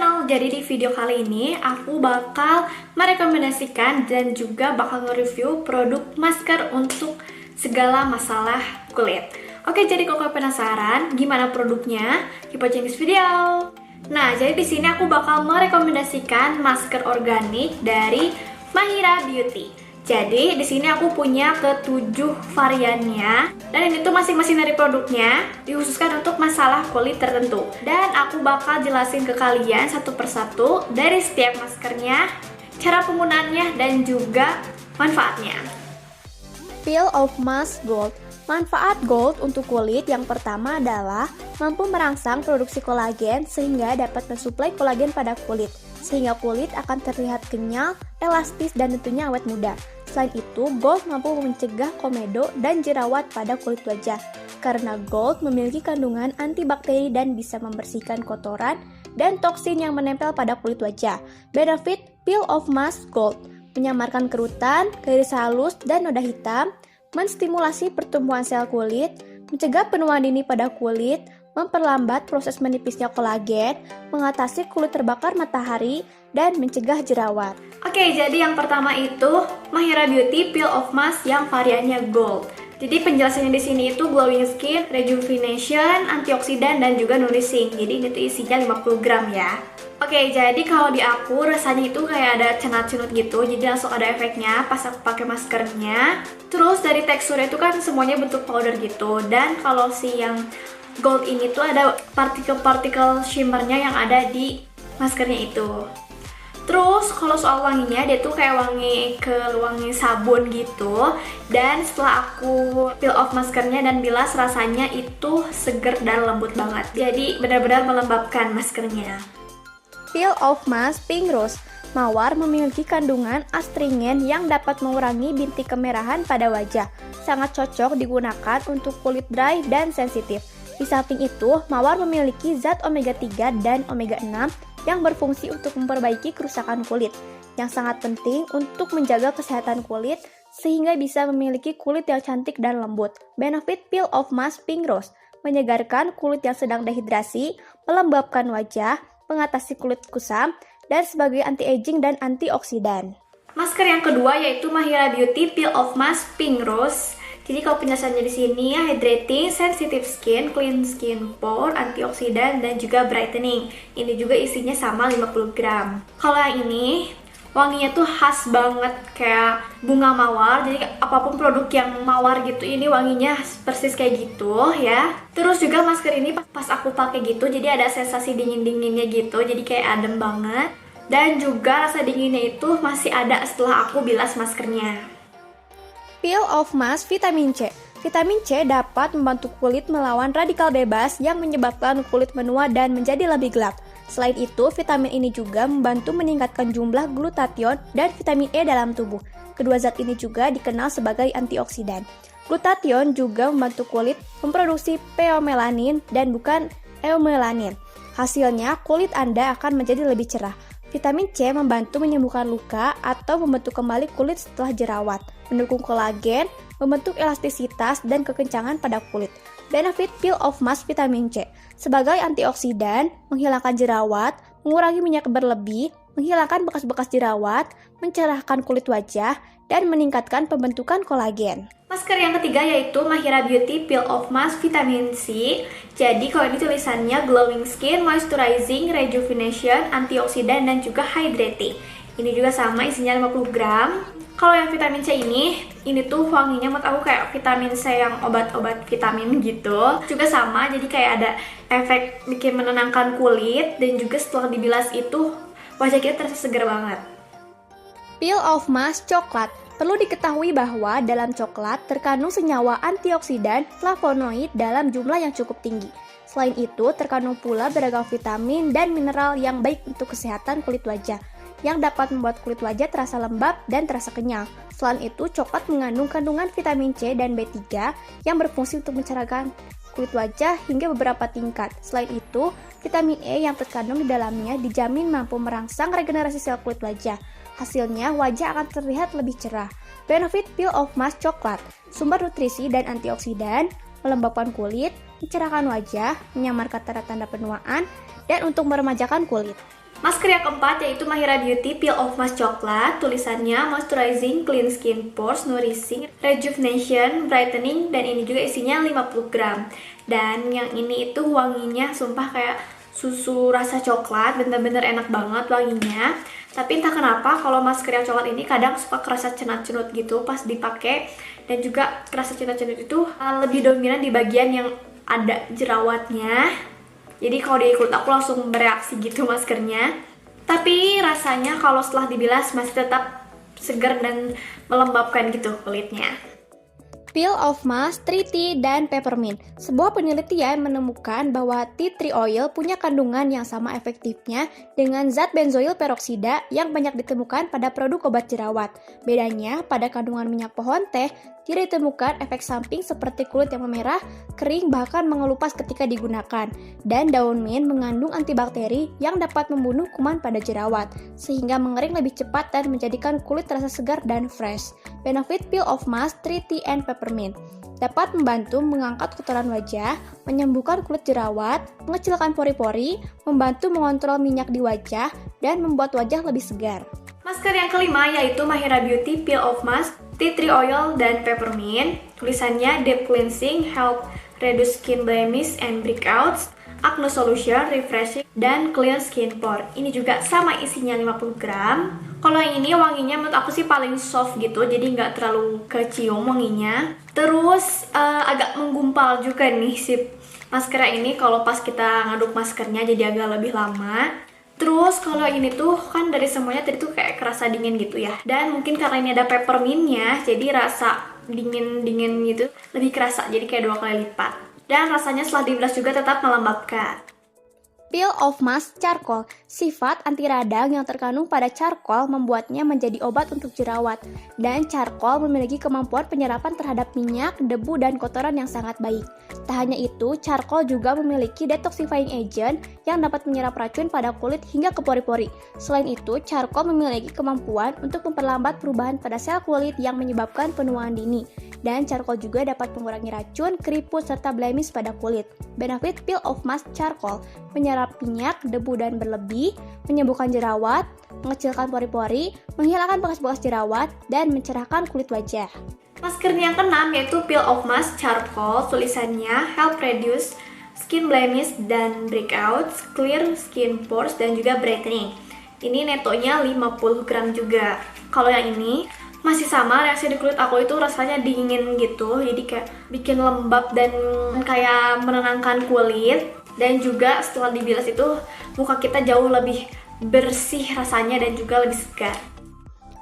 channel. Jadi di video kali ini aku bakal merekomendasikan dan juga bakal nge-review produk masker untuk segala masalah kulit. Oke, jadi kalau kalian penasaran gimana produknya, keep watching this video. Nah, jadi di sini aku bakal merekomendasikan masker organik dari Mahira Beauty. Jadi di sini aku punya ke-7 variannya, dan ini tuh masing-masing dari produknya dikhususkan untuk masalah kulit tertentu. Dan aku bakal jelasin ke kalian satu persatu dari setiap maskernya, cara penggunaannya dan juga manfaatnya. Peel Off Mask Gold. Manfaat gold untuk kulit yang pertama adalah mampu merangsang produksi kolagen sehingga dapat mensuplai kolagen pada kulit, sehingga kulit akan terlihat kenyal, elastis, dan tentunya awet muda. Selain itu, gold mampu mencegah komedo dan jerawat pada kulit wajah, karena gold memiliki kandungan antibakteri dan bisa membersihkan kotoran dan toksin yang menempel pada kulit wajah. Benefit Peel Off Mask Gold: menyamarkan kerutan, garis halus, dan noda hitam, menstimulasi pertumbuhan sel kulit, mencegah penuaan dini pada kulit, memperlambat proses menipisnya kolagen, mengatasi kulit terbakar matahari, dan mencegah jerawat. Oke, jadi yang pertama itu Mahira Beauty Peel Off Mask yang variannya gold. Jadi penjelasannya di sini itu glowing skin, rejuvenation, antioksidan, dan juga nourishing. Jadi ini tuh isinya 50 gram ya. Oke, jadi kalau di aku rasanya itu kayak ada cenat-cenut gitu, jadi langsung ada efeknya pas aku pakai maskernya. Terus dari teksturnya itu kan semuanya bentuk powder gitu, dan kalau si yang gold ini tuh ada partikel-partikel shimmernya yang ada di maskernya itu. Terus kalau soal wanginya, dia tuh kayak wangi sabun gitu. Dan setelah aku peel off maskernya dan bilas, rasanya itu seger dan lembut banget. Jadi benar-benar melembabkan maskernya. Peel Off Mask Pink Rose. Mawar memiliki kandungan astringen yang dapat mengurangi bintik kemerahan pada wajah. Sangat cocok digunakan untuk kulit dry dan sensitif. Di samping itu, mawar memiliki zat omega 3 dan omega 6 yang berfungsi untuk memperbaiki kerusakan kulit, yang sangat penting untuk menjaga kesehatan kulit sehingga bisa memiliki kulit yang cantik dan lembut. Benefit Peel Off Mask Pink Rose: menyegarkan kulit yang sedang dehidrasi, melembabkan wajah, mengatasi kulit kusam, dan sebagai anti-aging dan antioksidan. Masker yang kedua yaitu Mahira Beauty Peel Off Mask Pink Rose. Jadi kalau penjelasannya di sini, hydrating, sensitive skin, clean skin pore, antioksidan, dan juga brightening. Ini juga isinya sama 50 gram. Kalau yang ini, wanginya tuh khas banget kayak bunga mawar. Jadi apapun produk yang mawar gitu, ini wanginya persis kayak gitu ya. Terus juga masker ini pas aku pakai gitu, jadi ada sensasi dingin-dinginnya gitu. Jadi kayak adem banget. Dan juga rasa dinginnya itu masih ada setelah aku bilas maskernya. Peel Off Mask Vitamin C. Vitamin C dapat membantu kulit melawan radikal bebas yang menyebabkan kulit menua dan menjadi lebih gelap. Selain itu, vitamin ini juga membantu meningkatkan jumlah glutathione dan vitamin E dalam tubuh. Kedua zat ini juga dikenal sebagai antioksidan. Glutathione juga membantu kulit memproduksi pheomelanin dan bukan eumelanin. Hasilnya, kulit Anda akan menjadi lebih cerah. Vitamin C membantu menyembuhkan luka atau membentuk kembali kulit setelah jerawat, mendukung kolagen, membentuk elastisitas dan kekencangan pada kulit. Benefit Peel Off Mask Vitamin C: sebagai antioksidan, menghilangkan jerawat, mengurangi minyak berlebih, menghilangkan bekas-bekas jerawat, mencerahkan kulit wajah, dan meningkatkan pembentukan kolagen. Masker yang ketiga yaitu Mahira Beauty Peel Off Mask Vitamin C. Jadi kalau ini tulisannya glowing skin, moisturizing, rejuvenation, antioksidan, dan juga hydrating. Ini juga sama, isinya 50 gram. Kalau yang vitamin C ini tuh wanginya menurut aku kayak vitamin C yang obat-obat vitamin gitu. Juga sama, jadi kayak ada efek bikin menenangkan kulit, dan juga setelah dibilas itu wajah kita terasa segar banget. Peel Off Mask Coklat. Perlu diketahui bahwa dalam coklat terkandung senyawa antioksidan flavonoid dalam jumlah yang cukup tinggi. Selain itu, terkandung pula beragam vitamin dan mineral yang baik untuk kesehatan kulit wajah, yang dapat membuat kulit wajah terasa lembab dan terasa kenyal. Selain itu, coklat mengandung kandungan vitamin C dan B3 yang berfungsi untuk mencerahkan kulit wajah hingga beberapa tingkat. Selain itu, vitamin E yang terkandung di dalamnya dijamin mampu merangsang regenerasi sel kulit wajah. Hasilnya, wajah akan terlihat lebih cerah. Benefit Peel Off Mask Coklat: sumber nutrisi dan antioksidan, melembabkan kulit, mencerahkan wajah, menyamarkan tanda-tanda penuaan, dan untuk meremajakan kulit. Masker yang keempat yaitu Mahira Beauty Peel Off Mask Coklat. Tulisannya Moisturizing, Clean Skin Pores, Nourishing, Rejuvenation, Brightening, dan ini juga isinya 50 gram. Dan yang ini itu wanginya sumpah kayak susu rasa coklat, bener-bener enak banget wanginya. Tapi entah kenapa kalau masker yang coklat ini kadang suka kerasa cenut-cenut gitu pas dipakai. Dan juga kerasa cenut-cenut itu lebih dominan di bagian yang ada jerawatnya. Jadi kalau di kulit aku langsung bereaksi gitu maskernya. Tapi rasanya kalau setelah dibilas masih tetap segar dan melembabkan gitu kulitnya. Peel Off Mask Tea Tree dan Peppermint. Sebuah penelitian menemukan bahwa tea tree oil punya kandungan yang sama efektifnya dengan zat benzoil peroksida yang banyak ditemukan pada produk obat jerawat. Bedanya, pada kandungan minyak pohon teh, tidak ditemukan efek samping seperti kulit yang memerah, kering, bahkan mengelupas ketika digunakan. Dan daun mint mengandung antibakteri yang dapat membunuh kuman pada jerawat, sehingga mengering lebih cepat dan menjadikan kulit terasa segar dan fresh. Benefit Peel Off Mask Tea Tree and Peppermint dapat membantu mengangkat kotoran wajah, menyembuhkan kulit jerawat, mengecilkan pori-pori, membantu mengontrol minyak di wajah, dan membuat wajah lebih segar. Masker yang kelima yaitu Mahira Beauty Peel Off Mask Tea Tree Oil dan Peppermint. Tulisannya Deep Cleansing, Help Reduce Skin Blemish and Breakouts, Acne Solution, Refreshing, dan Clear Skin Pore. Ini juga sama isinya 50 gram. Kalau yang ini wanginya menurut aku sih paling soft gitu, jadi nggak terlalu kecium wanginya. Terus agak menggumpal juga nih si masker ini kalau pas kita ngaduk maskernya, jadi agak lebih lama. Terus kalau ini tuh kan dari semuanya tadi tuh kayak kerasa dingin gitu ya. Dan mungkin karena ini ada peppermintnya, jadi rasa dingin-dingin gitu lebih kerasa, jadi kayak 2 kali lipat. Dan rasanya setelah dibilas juga tetap melembabkan. Peel Off Mask Charcoal. Sifat anti radang yang terkandung pada charcoal membuatnya menjadi obat untuk jerawat. Dan charcoal memiliki kemampuan penyerapan terhadap minyak, debu, dan kotoran yang sangat baik. Tak hanya itu, charcoal juga memiliki detoxifying agent yang dapat menyerap racun pada kulit hingga ke pori-pori. Selain itu, charcoal memiliki kemampuan untuk memperlambat perubahan pada sel kulit yang menyebabkan penuaan dini. Dan charcoal juga dapat mengurangi racun, keriput, serta blemish pada kulit. Benefit Peel Off Mask Charcoal menyerap minyak, debu, dan berlebih, menyembuhkan jerawat, mengecilkan pori-pori, menghilangkan bekas-bekas jerawat, dan mencerahkan kulit wajah. Masker yang keenam yaitu Peel Off Mask Charcoal. Tulisannya Help Reduce Skin Blemish dan Breakouts, Clear Skin Pores, dan juga Brightening. Ini netonya 50 gram juga. Kalau yang ini masih sama, reaksi di kulit aku itu rasanya dingin gitu, jadi kayak bikin lembab dan kayak menenangkan kulit. Dan juga setelah dibilas itu muka kita jauh lebih bersih rasanya dan juga lebih segar.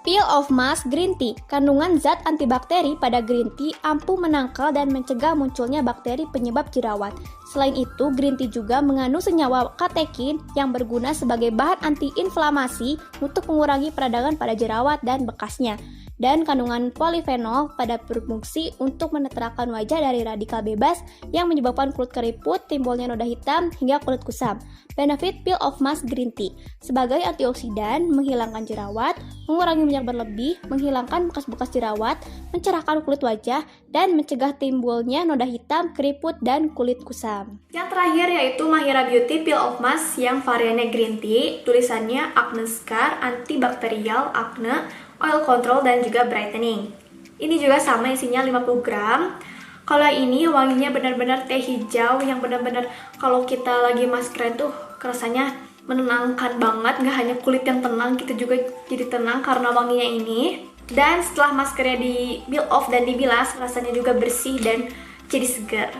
Peel Off Mask Green Tea. Kandungan zat antibakteri pada green tea ampuh menangkal dan mencegah munculnya bakteri penyebab jerawat. Selain itu, green tea juga mengandung senyawa katekin yang berguna sebagai bahan antiinflamasi untuk mengurangi peradangan pada jerawat dan bekasnya. Dan kandungan polifenol pada berfungsi untuk menetralkan wajah dari radikal bebas yang menyebabkan kulit keriput, timbulnya noda hitam, hingga kulit kusam. Benefit Peel Off Mask Green Tea sebagai antioksidan, menghilangkan jerawat, mengurangi minyak berlebih, menghilangkan bekas-bekas jerawat, mencerahkan kulit wajah, dan mencegah timbulnya noda hitam, keriput, dan kulit kusam. Yang terakhir yaitu Mahira Beauty Peel Off Mask yang variannya Green Tea. Tulisannya Acne Scar, Antibakterial Acne, Oil Control, dan juga Brightening. Ini juga sama isinya 50 gram. Kalau ini wanginya benar-benar teh hijau yang benar-benar kalau kita lagi maskeran tuh rasanya menenangkan banget. Nggak hanya kulit yang tenang, kita juga jadi tenang karena wanginya ini. Dan setelah maskernya di peel off dan dibilas, rasanya juga bersih dan jadi segar.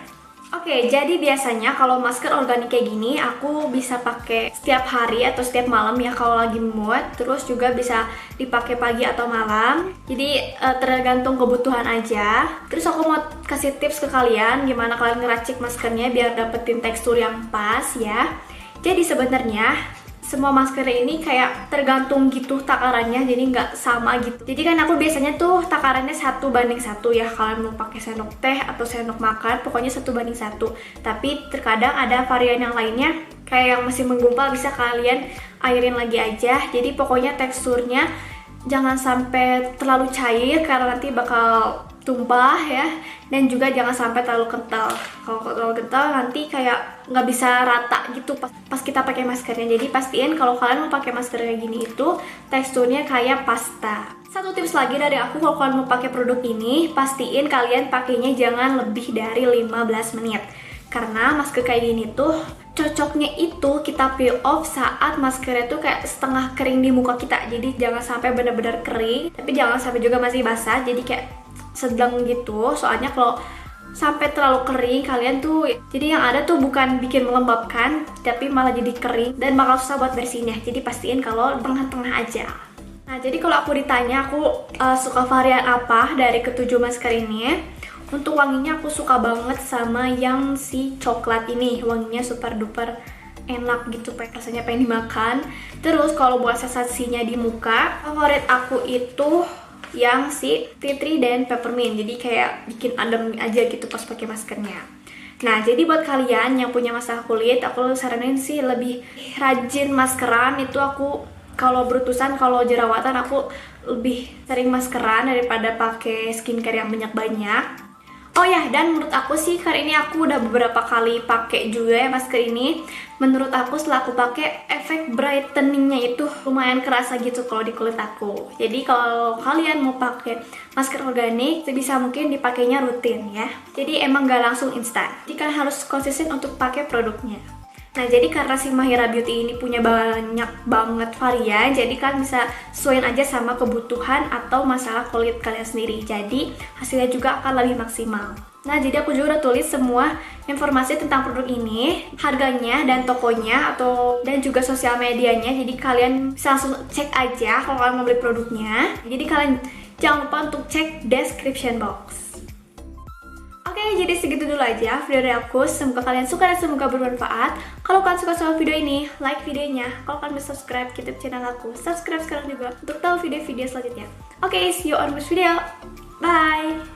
Oke, jadi biasanya kalau masker organik kayak gini aku bisa pakai setiap hari atau setiap malam ya kalau lagi mood. Terus juga bisa dipakai pagi atau malam. Jadi tergantung kebutuhan aja. Terus aku mau kasih tips ke kalian gimana kalian ngeracik maskernya biar dapetin tekstur yang pas ya. Jadi sebenarnya semua masker ini kayak tergantung gitu takarannya, jadi nggak sama gitu. Jadi kan aku biasanya tuh takarannya 1:1 ya. Kalian mau pakai sendok teh atau sendok makan, pokoknya 1:1. Tapi terkadang ada varian yang lainnya kayak yang masih menggumpal, bisa kalian airin lagi aja. Jadi pokoknya teksturnya jangan sampai terlalu cair karena nanti bakal tumpah ya, dan juga jangan sampai terlalu kental. Kalau terlalu kental nanti kayak nggak bisa rata gitu pas kita pakai maskernya. Jadi pastiin kalau kalian mau pakai masker kayak gini itu teksturnya kayak pasta. Satu tips lagi dari aku, kalau kalian mau pakai produk ini, pastiin kalian pakainya jangan lebih dari 15 menit. Karena masker kayak gini tuh cocoknya itu kita peel off saat maskernya tuh kayak setengah kering di muka kita. Jadi jangan sampai benar-benar kering, tapi jangan sampai juga masih basah. Jadi kayak sedang gitu, soalnya kalau sampai terlalu kering kalian tuh jadi yang ada tuh bukan bikin melembabkan, tapi malah jadi kering dan bakal susah buat bersihinnya. Jadi pastiin kalau tengah-tengah aja. Nah, jadi kalau aku ditanya aku suka varian apa dari ketujuh masker ini, untuk wanginya aku suka banget sama yang si coklat ini. Wanginya super duper enak gitu, rasanya pengen dimakan. Terus kalau buat sensasinya di muka, favorit aku itu yang si tea tree dan peppermint. Jadi kayak bikin adem aja gitu pas pakai maskernya. Nah, jadi buat kalian yang punya masalah kulit, aku saranin sih lebih rajin maskeran. Itu aku kalau berutusan, kalau jerawatan aku lebih sering maskeran daripada pakai skincare yang banyak-banyak. Oh ya, dan menurut aku sih kali ini aku udah beberapa kali pakai juga ya masker ini. Menurut aku setelah aku pakai, efek brightening-nya itu lumayan kerasa gitu kalau di kulit aku. Jadi kalau kalian mau pakai masker organik, sebisa mungkin dipakainya rutin ya. Jadi emang gak langsung instan. Jadi kalian harus konsisten untuk pakai produknya. Nah, jadi karena si Mahira Beauty ini punya banyak banget varian, jadi kalian bisa sesuaiin aja sama kebutuhan atau masalah kulit kalian sendiri. Jadi hasilnya juga akan lebih maksimal. Nah, jadi aku juga udah tulis semua informasi tentang produk ini, harganya dan tokonya dan juga sosial medianya. Jadi kalian bisa langsung cek aja kalau kalian mau beli produknya. Jadi kalian jangan lupa untuk cek description box. Oke, jadi segitu dulu aja video dari aku. Semoga kalian suka dan semoga bermanfaat. Kalau kalian suka sama video ini, like videonya. Kalau kalian bisa subscribe YouTube channel aku, subscribe sekarang juga untuk tahu video-video selanjutnya. Oke, see you on next video. Bye!